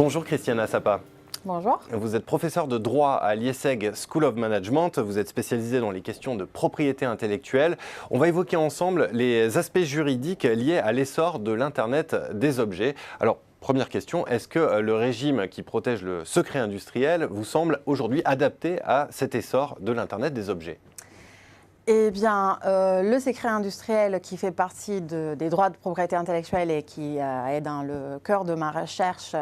Bonjour Christiana Sapa. Bonjour. Vous êtes professeur de droit à l'IESEG School of Management. Vous êtes spécialisé dans les questions de propriété intellectuelle. On va évoquer ensemble les aspects juridiques liés à l'essor de l'Internet des objets. Alors, première question, est-ce que le régime qui protège le secret industriel vous semble aujourd'hui adapté à cet essor de l'Internet des objets ? Eh bien, le secret industriel qui fait partie des droits de propriété intellectuelle et qui est dans le cœur de ma recherche,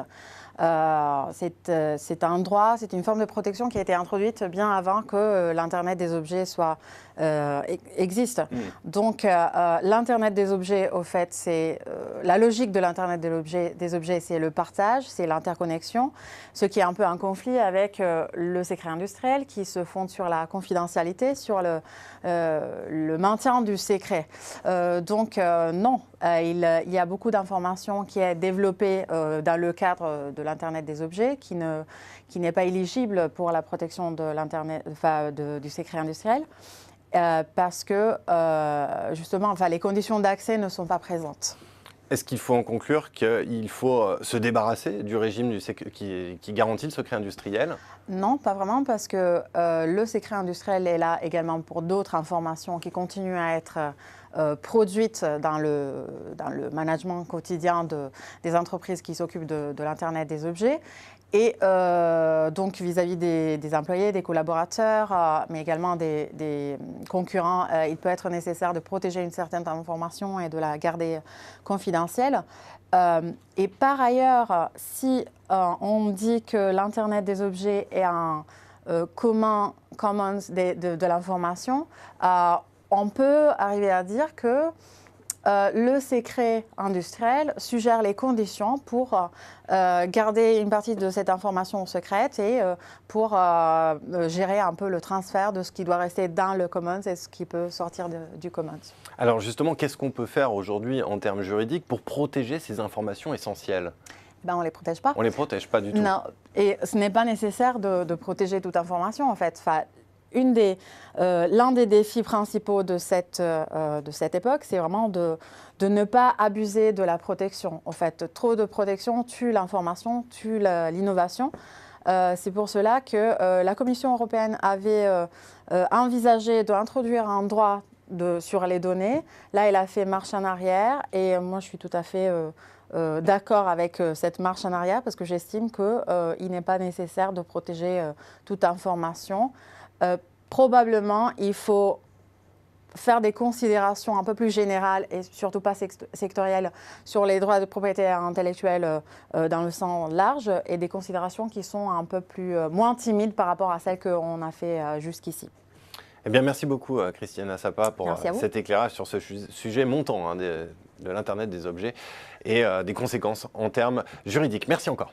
c'est un droit, c'est une forme de protection qui a été introduite bien avant que l'Internet des objets existe. Donc, l'Internet des objets, au fait, c'est la logique de l'Internet des objets, c'est le partage, c'est l'interconnexion, ce qui est un peu un conflit avec le secret industriel qui se fonde sur la confidentialité, sur le maintien du secret. Non, il y a beaucoup d'informations qui est développée dans le cadre de l'Internet des objets qui n'est pas éligible pour la protection de du secret industriel parce que justement les conditions d'accès ne sont pas présentes. Est-ce qu'il faut en conclure qu'il faut se débarrasser du régime qui garantit le secret industriel ? Non, pas vraiment, parce que le secret industriel est là également pour d'autres informations qui continuent à être produites dans le management quotidien des entreprises qui s'occupent de l'Internet des objets. Et donc vis-à-vis des employés, des collaborateurs, mais également des concurrents, il peut être nécessaire de protéger une certaine information et de la garder confidentielle. Et par ailleurs, si on dit que l'Internet des objets est un commons de l'information, on peut arriver à dire que le secret industriel suggère les conditions pour garder une partie de cette information secrète et pour gérer un peu le transfert de ce qui doit rester dans le commons et ce qui peut sortir du commons. Alors justement, qu'est-ce qu'on peut faire aujourd'hui en termes juridiques pour protéger ces informations essentielles ? On ne les protège pas. On ne les protège pas du tout. Non, et ce n'est pas nécessaire de protéger toute information en fait. L'un des défis principaux de cette époque, c'est vraiment de ne pas abuser de la protection. En fait, trop de protection tue l'information, tue l'innovation. C'est pour cela que la Commission européenne avait envisagé d'introduire un droit sur les données. Là, elle a fait marche en arrière et moi, je suis tout à fait d'accord avec cette marche en arrière parce que j'estime qu'il n'est pas nécessaire de protéger toute information. Probablement, il faut faire des considérations un peu plus générales et surtout pas sectorielles sur les droits de propriété intellectuelle dans le sens large et des considérations qui sont un peu moins timides par rapport à celles qu'on a fait jusqu'ici. Eh bien, merci beaucoup Christiana Sapa pour cet éclairage sur ce sujet montant de l'Internet des objets et des conséquences en termes juridiques. Merci encore.